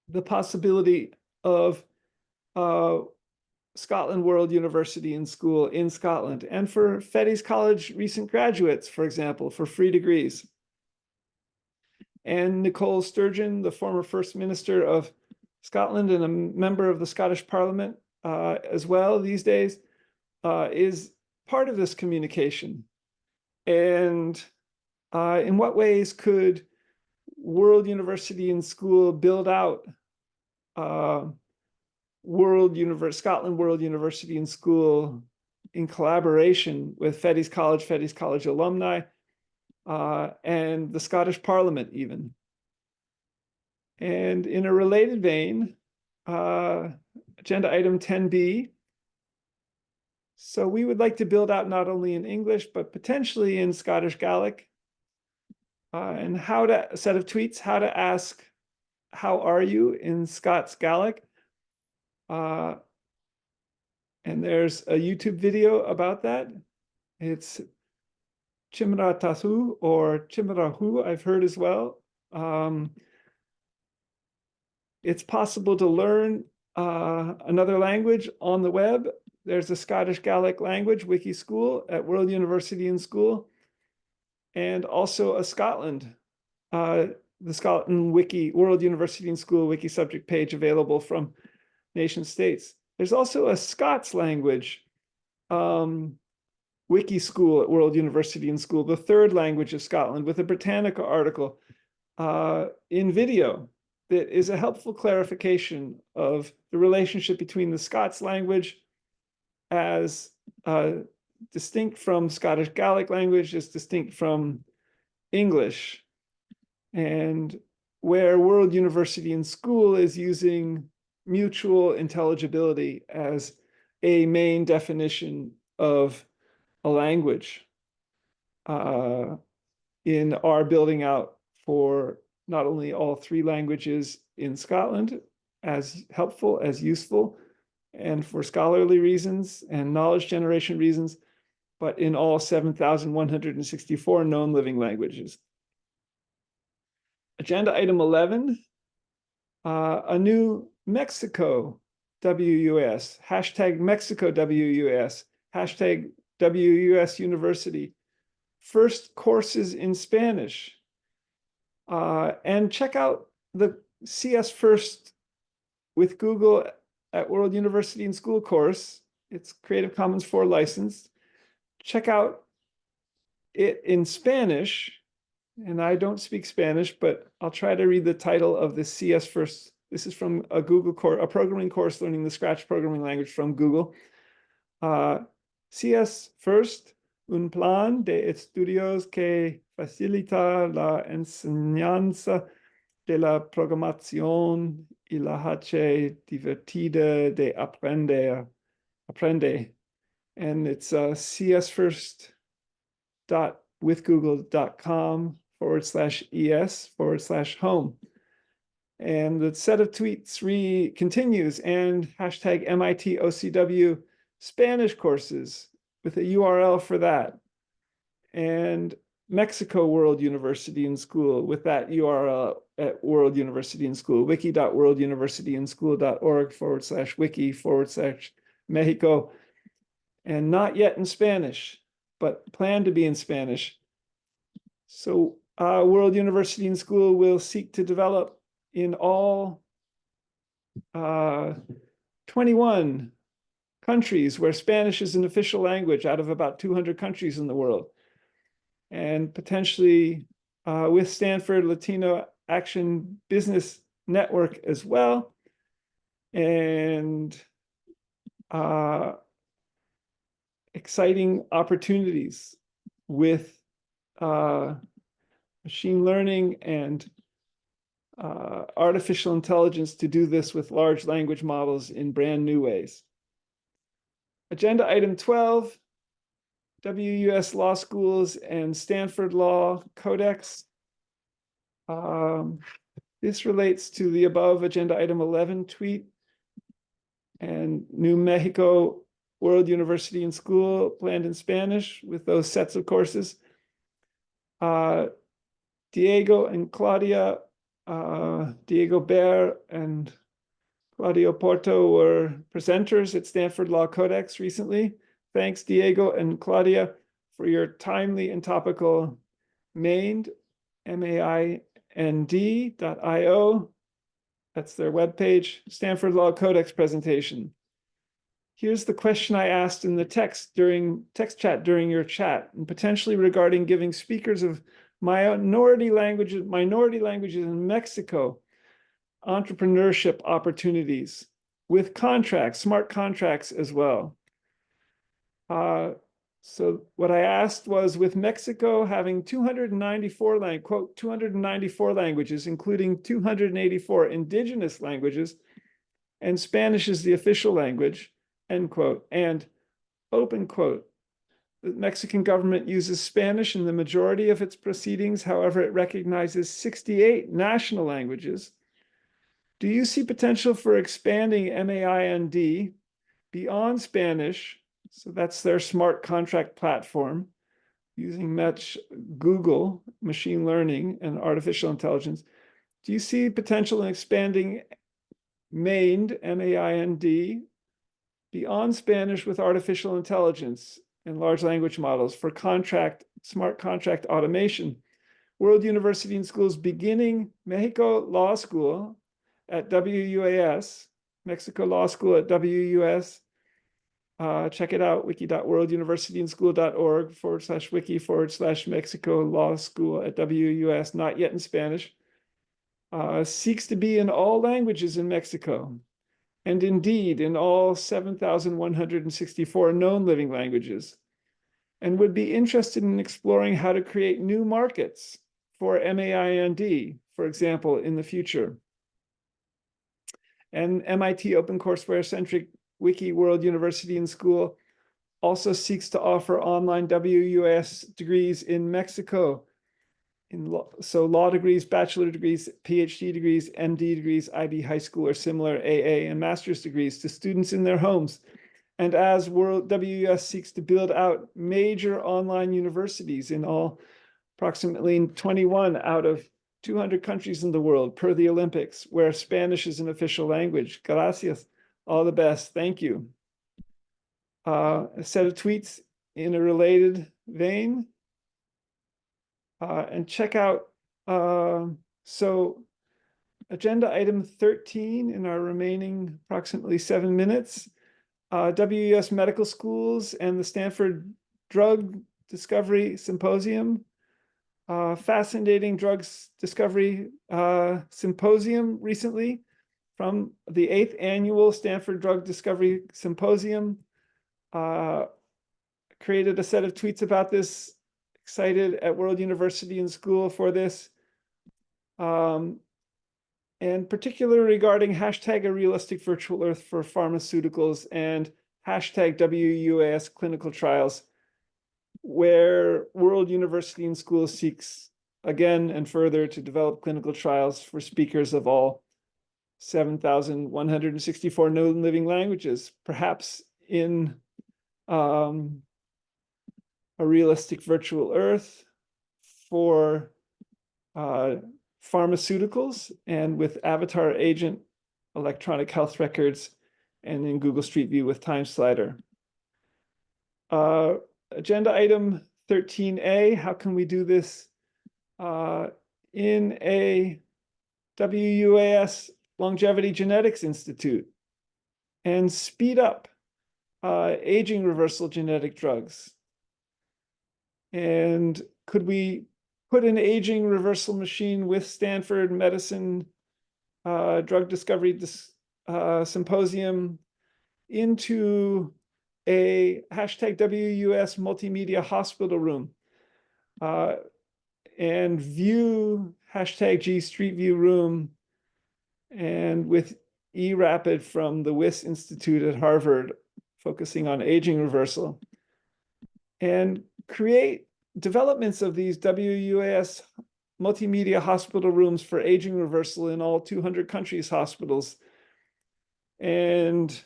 A: the possibility of Scotland World University and School in Scotland, and for Fettes College recent graduates, for example, for free degrees. And Nicole Sturgeon, the former First Minister of Scotland and a member of the Scottish Parliament as well these days, is part of this communication. And in what ways could World University and School build out Scotland World University and School in collaboration with Fettes College alumni, and the Scottish Parliament even. And in a related vein, agenda item 10B. So we would like to build out not only in English, but potentially in Scottish Gaelic, and a set of tweets, how to ask, how are you in Scots Gaelic? And there's a YouTube video about that. It's Chimra Tahu or Chimrahu, I've heard as well. It's possible to learn another language on the web. There's a Scottish Gaelic language wiki school at World University and School, and also a Scotland, the Scotland Wiki, World University and School wiki subject page available from nation states. There's also a Scots language wiki school at World University and School, the third language of Scotland, with a Britannica article in video that is a helpful clarification of the relationship between the Scots language as distinct from Scottish Gaelic language, as distinct from English, and where World University and School is using mutual intelligibility as a main definition of a language in our building out for not only all three languages in Scotland as helpful, as useful, and for scholarly reasons and knowledge generation reasons, but in all 7,164 known living languages. Agenda item 11, a new Mexico WUaS, hashtag Mexico WUaS, hashtag WUaS University, first courses in Spanish. And check out the CS First with Google at World University and School course. It's Creative Commons 4 licensed. Check out it in Spanish. And I don't speak Spanish, but I'll try to read the title of the CS First. This is from a Google course, a programming course learning the Scratch programming language from Google. CS First, un plan de estudios que facilita la enseñanza de la programación y la hace divertida de aprender. And it's csfirst.withgoogle.com/es/home. And the set of tweets continues, and hashtag MIT OCW Spanish courses with a URL for that. And Mexico World University and School with that URL at World University and School, wiki.worlduniversityandschool.org/wiki/Mexico, and not yet in Spanish, but plan to be in Spanish. So World University and School will seek to develop in all 21 countries where Spanish is an official language out of about 200 countries in the world. And potentially with Stanford Latino Action Business Network as well. And exciting opportunities with machine learning and artificial intelligence to do this with large language models in brand new ways. Agenda item 12, WUS Law Schools and Stanford Law Codex. This relates to the above agenda item 11 tweet and New Mexico World University and School planned in Spanish with those sets of courses. Diego and Claudia Diego Baer and Claudio Porto were presenters at Stanford Law Codex recently. Thanks, Diego and Claudia, for your timely and topical maind, MAIND.io. That's their webpage, Stanford Law Codex presentation. Here's the question I asked in the text chat during your chat, and potentially regarding giving speakers of minority languages in Mexico entrepreneurship opportunities with contracts, smart contracts as well. So what I asked was, with Mexico having 294 languages, including 284 indigenous languages, and Spanish is the official language, end quote, and open quote. The Mexican government uses Spanish in the majority of its proceedings. However, it recognizes 68 national languages. Do you see potential for expanding MAIND beyond Spanish? So that's their smart contract platform, using Google, machine learning, and artificial intelligence. Do you see potential in expanding MAIND, MAIND, beyond Spanish with artificial intelligence and large language models for smart contract automation? World University and Schools beginning Mexico Law School at WUaS, Mexico Law School at WUaS. Check it out, wiki.worlduniversityandschool.org/wiki/Mexico Law School at WUaS, not yet in Spanish. Seeks to be in all languages in Mexico, and indeed in all 7,164 known living languages, and would be interested in exploring how to create new markets for MAIND, for example, in the future. And MIT OpenCourseware-centric Wiki World University and School also seeks to offer online WUaS degrees in Mexico. So law degrees, bachelor degrees, PhD degrees, MD degrees, IB high school or similar AA and master's degrees to students in their homes. And as WUaS seeks to build out major online universities in all approximately 21 out of 200 countries in the world per the Olympics, where Spanish is an official language. Gracias. All the best. Thank you. A set of tweets in a related vein. And check out, so agenda item 13 in our remaining approximately 7 minutes, WUS Medical Schools and the Stanford Drug Discovery Symposium. Fascinating drugs discovery symposium recently from the 8th annual Stanford Drug Discovery Symposium. Created a set of tweets about this, excited at World University and School for this. And particularly regarding hashtag a realistic virtual earth for pharmaceuticals and hashtag WUaS clinical trials, where World University and School seeks again and further to develop clinical trials for speakers of all 7,164 known living languages, perhaps in a realistic virtual earth for pharmaceuticals and with avatar agent electronic health records, and in Google Street View with time slider. Agenda item 13A, how can we do this in a WUaS Longevity Genetics Institute and speed up aging reversal genetic drugs? And could we put an aging reversal machine with Stanford Medicine Drug Discovery Symposium into a hashtag WUaS multimedia hospital room and view hashtag G Street View room, and with eRapid from the WUaS Institute at Harvard, focusing on aging reversal, and create developments of these WUaS multimedia hospital rooms for aging reversal in all 200 countries' hospitals, and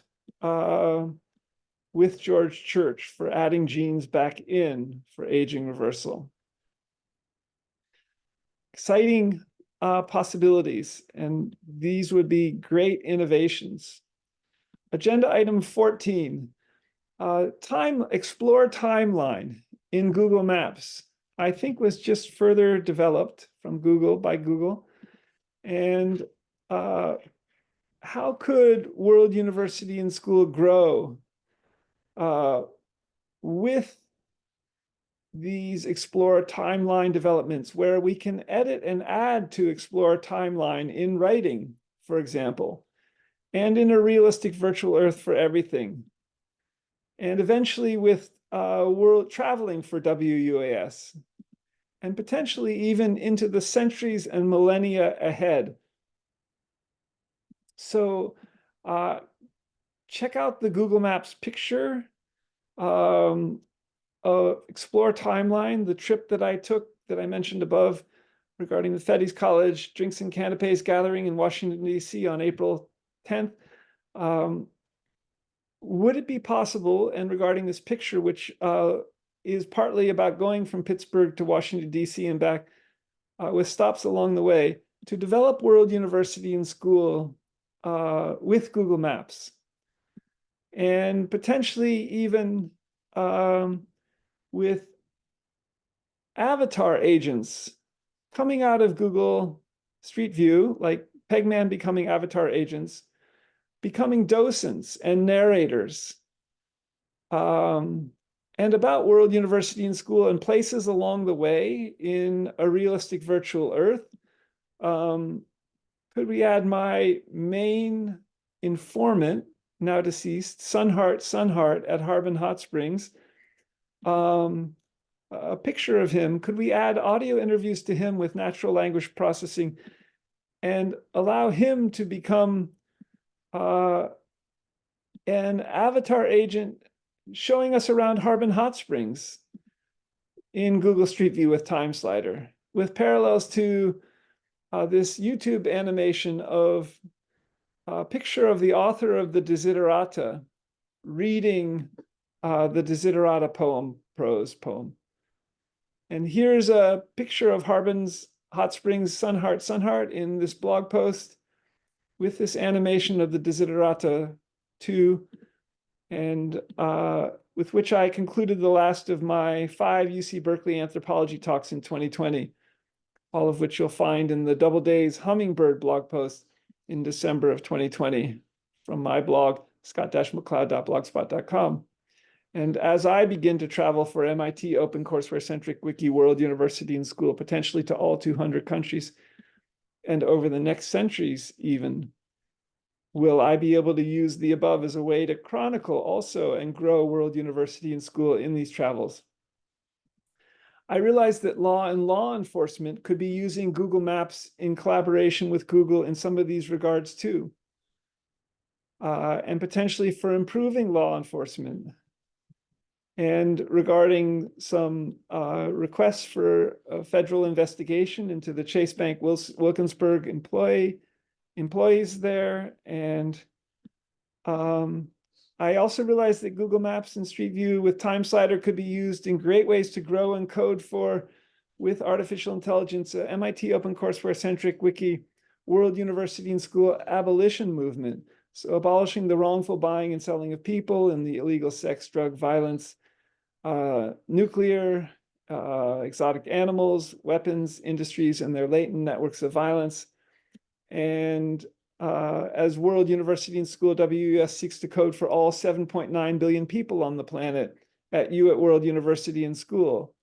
A: with George Church for adding genes back in for aging reversal. Exciting possibilities, and these would be great innovations. Agenda item 14, explore timeline in Google Maps, I think was just further developed from Google by Google. And how could World University and School grow with these Explore timeline developments, where we can edit and add to Explore timeline in writing, for example, and in a realistic virtual Earth for everything. And eventually with world traveling for WUaS, and potentially even into the centuries and millennia ahead. So check out the Google Maps picture, Explore timeline, the trip that I took that I mentioned above regarding the Fettes College Drinks and Canapes gathering in Washington, D.C. on April 10th. Would it be possible, and regarding this picture, which is partly about going from Pittsburgh to Washington, D.C. and back with stops along the way, to develop World University and School with Google Maps, and potentially even with avatar agents coming out of Google Street View, like Pegman becoming avatar agents, becoming docents and narrators, and about World University and School and places along the way in a realistic virtual Earth. Could we add my main informant, now deceased, Sunheart at Harbin Hot Springs, a picture of him? Could we add audio interviews to him with natural language processing and allow him to become an avatar agent showing us around Harbin Hot Springs in Google Street View with Time Slider, with parallels to this YouTube animation of a picture of the author of the Desiderata reading the Desiderata prose poem. And here's a picture of Harbin's Hot Springs Sunheart in this blog post with this animation of the Desiderata 2, and with which I concluded the last of my 5 UC Berkeley anthropology talks in 2020, all of which you'll find in the Double Days Hummingbird blog post in December of 2020 from my blog, scott-macleod.blogspot.com. And as I begin to travel for MIT OpenCourseWare-centric Wiki World University and School, potentially to all 200 countries, and over the next centuries even, will I be able to use the above as a way to chronicle also and grow World University and School in these travels? I realized that law and law enforcement could be using Google Maps in collaboration with Google in some of these regards too, and potentially for improving law enforcement. And regarding some requests for a federal investigation into the Chase Bank Wilkinsburg employees there. And I also realized that Google Maps and Street View with Time Slider could be used in great ways to grow and code for, with artificial intelligence, MIT OpenCourseWare-centric Wiki World University and School abolition movement. So abolishing the wrongful buying and selling of people and the illegal sex, drug, violence, nuclear, exotic animals, weapons, industries, and their latent networks of violence. And as World University and School WUaS seeks to code for all 7.9 billion people on the planet at World University and School.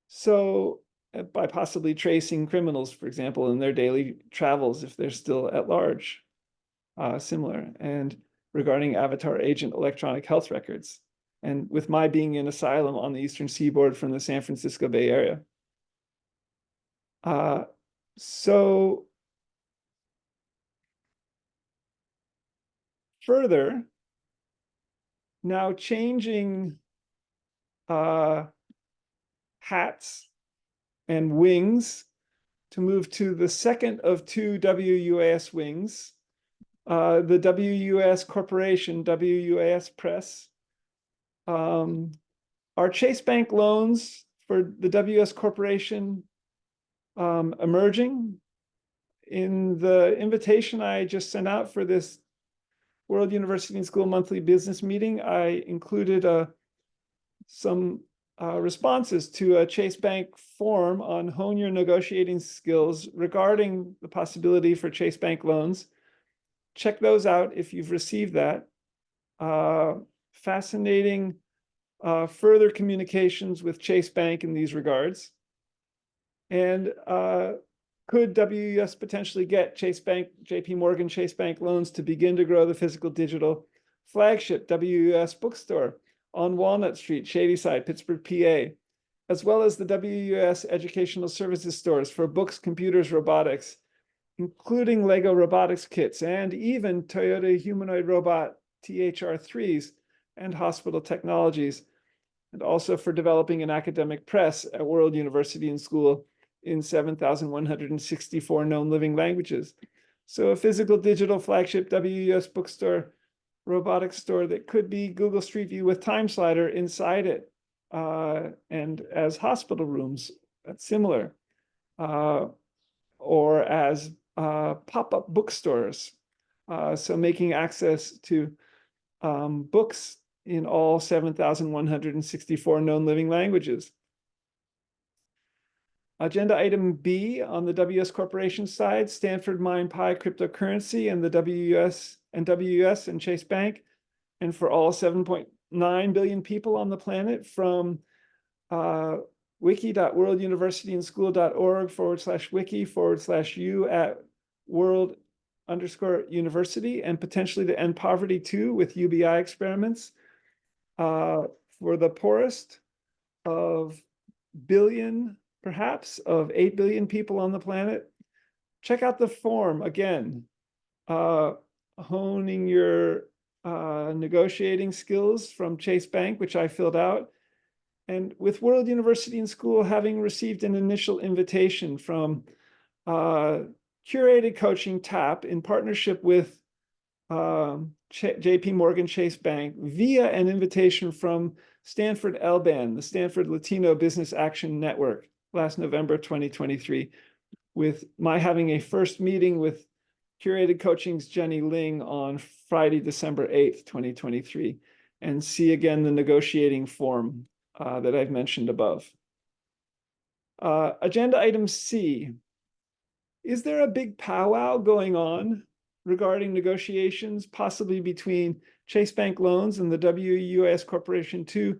A: So by possibly tracing criminals, for example, in their daily travels, if they're still at large, similar, and regarding avatar agent electronic health records, and with my being in asylum on the Eastern Seaboard from the San Francisco Bay Area. So further, now changing hats and wings to move to the second of 2 WUaS wings, the WUaS Corporation, WUaS Press. Our Chase Bank loans for the WUaS Corporation emerging. In the invitation I just sent out for this World University and School Monthly Business Meeting, I included some responses to a Chase Bank forum on hone your negotiating skills regarding the possibility for Chase Bank loans. Check those out if you've received that. Fascinating further communications with Chase Bank in these regards. And could WUaS potentially get Chase Bank, JP Morgan Chase Bank loans to begin to grow the physical digital flagship WUaS bookstore on Walnut Street, Shadyside, Pittsburgh, PA, as well as the WUaS educational services stores for books, computers, robotics, including Lego robotics kits and even Toyota humanoid robot THR3s and hospital technologies, and also for developing an academic press at World University and School in 7,164 known living languages. So a physical digital flagship WUaS bookstore, robotics store that could be Google Street View with time slider inside it, and as hospital rooms, that's similar, or as pop-up bookstores. So making access to books in all 7,164 known living languages. Agenda item B on the WUaS Corporation side, Stanford MindPi cryptocurrency and the WUaS and Chase Bank, and for all 7.9 billion people on the planet, from wiki.worlduniversityandschool.org/wiki/u@world_university, and potentially to end poverty too with UBI experiments for the poorest of billion, perhaps, of 8 billion people on the planet. Check out the form again, honing your negotiating skills from Chase Bank, which I filled out. And with World University and School having received an initial invitation from Curated Coaching TAP in partnership with JP Morgan Chase Bank via an invitation from Stanford LBAN, the Stanford Latino Business Action Network, last November 2023, with my having a first meeting with Curated Coaching's Jenny Ling on Friday, December 8th, 2023, and see again the negotiating form that I've mentioned above. Agenda item C. Is there a big powwow going on regarding negotiations, possibly between Chase Bank Loans and the WUaS Corporation too,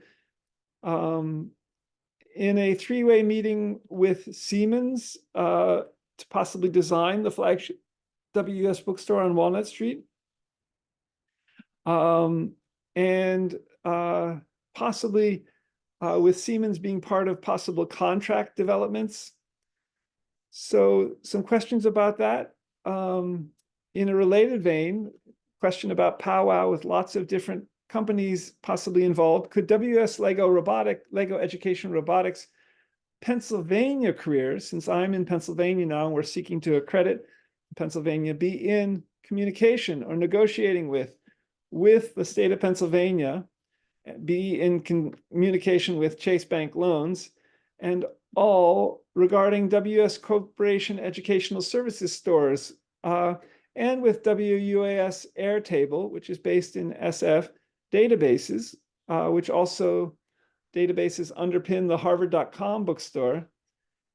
A: in a three-way meeting with Siemens to possibly design the flagship WUaS bookstore on Walnut Street, and possibly with Siemens being part of possible contract developments? So some questions about that. In a related vein, question about powwow with lots of different companies possibly involved. Could WUaS Lego Education Robotics Pennsylvania careers, since I'm in Pennsylvania now and we're seeking to accredit Pennsylvania, be in communication or negotiating with the state of Pennsylvania, be in communication with Chase Bank Loans, and all regarding WUaS Corporation educational services stores, and with WUaS Airtable, which is based in SF databases, which also databases underpin the harvard.com bookstore,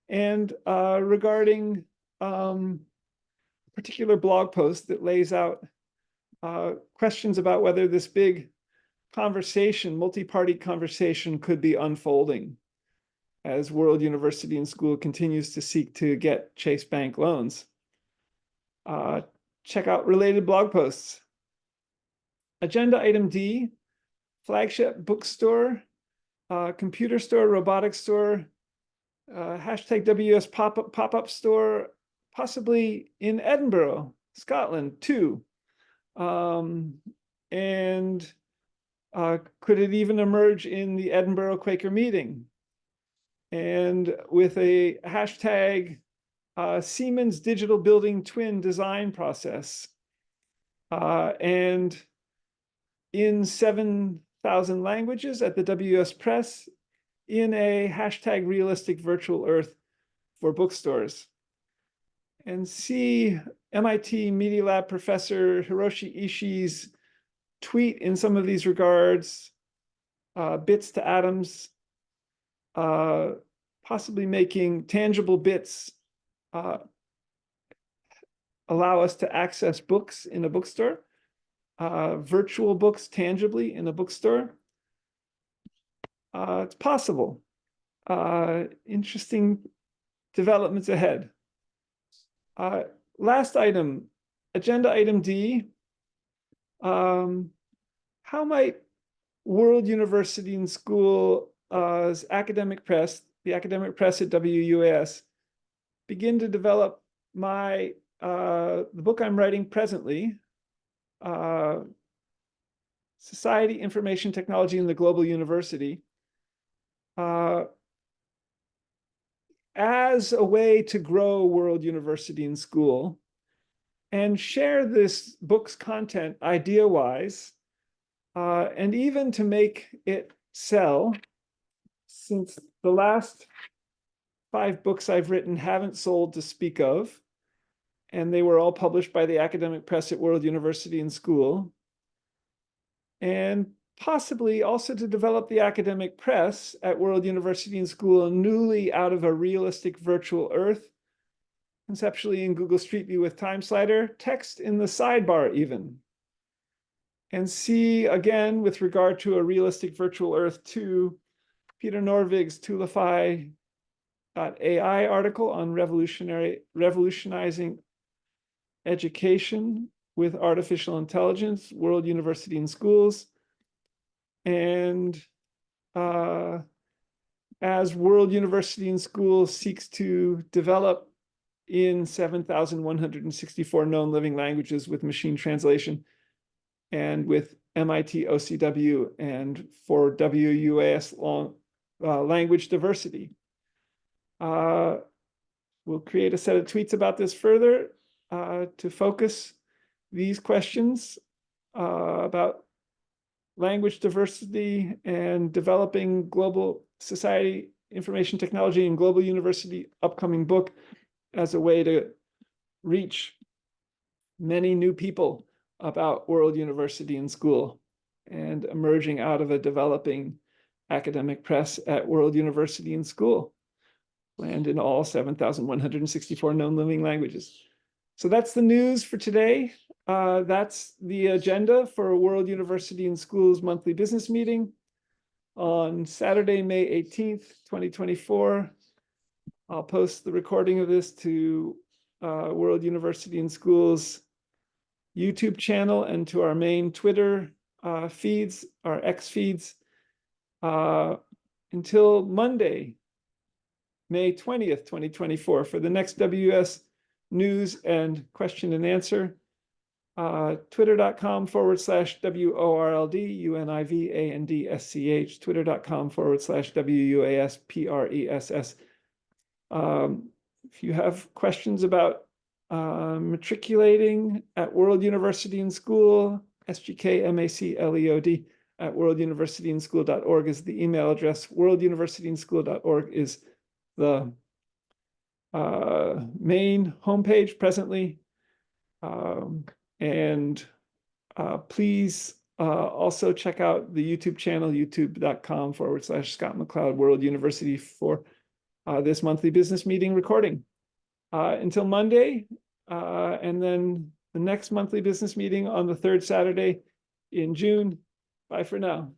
A: and regarding a particular blog post that lays out questions about whether this big conversation, multi-party conversation, could be unfolding as World University and School continues to seek to get Chase Bank loans. Check out related blog posts. Agenda item D, flagship bookstore, computer store, robotics store, hashtag WUaS pop-up store, possibly in Edinburgh, Scotland too. And could it even emerge in the Edinburgh Quaker meeting? And with a hashtag Siemens digital building twin design process, and in 7,000 languages at the WUaS Press, in a hashtag realistic virtual earth for bookstores. And see MIT Media Lab professor Hiroshi Ishii's tweet in some of these regards, bits to atoms, possibly making tangible bits allow us to access books in a bookstore, virtual books tangibly in a bookstore. It's possible. Interesting developments ahead. Last item, agenda item D. How might World University and School's academic press, the academic press at WUaS, begin to develop the book I'm writing presently, Society, Information Technology in the Global University, as a way to grow World University and School and share this book's content idea-wise, and even to make it sell, since the last 5 books I've written haven't sold to speak of, and they were all published by the academic press at World University and School. And possibly also to develop the academic press at World University and School newly out of a realistic virtual earth, conceptually in Google Street View with Time Slider, text in the sidebar even. And see, again, with regard to a realistic virtual earth 2, Peter Norvig's Tulify.ai article on revolutionizing education with artificial intelligence, World University and Schools. And as World University and Schools seeks to develop in 7,164 known living languages with machine translation, and with MIT OCW and for WUaS language diversity. We'll create a set of tweets about this further to focus these questions about language diversity and developing global society, information technology, and global university upcoming book as a way to reach many new people about World University and School and emerging out of a developing academic press at World University and School, and in all 7,164 known living languages. So that's the news for today. That's the agenda for World University and School's monthly business meeting on Saturday, May 18th, 2024. I'll post the recording of this to World University and School's YouTube channel and to our main Twitter feeds, our X feeds, until Monday, May 20th, 2024, for the next WUaS news and question and answer. Twitter.com/WORLDUNIVANDSCH, Twitter.com/WUaSPRESS. If you have questions about matriculating at World University and School, SGK MacLeod at worlduniversityandschool.org is the email address. worlduniversityandschool.org is the main homepage presently. Please also check out the YouTube channel, youtube.com/Scott MacLeod World University for this monthly business meeting recording. Until Monday, and then the next monthly business meeting on the 3rd Saturday in June. Bye for now.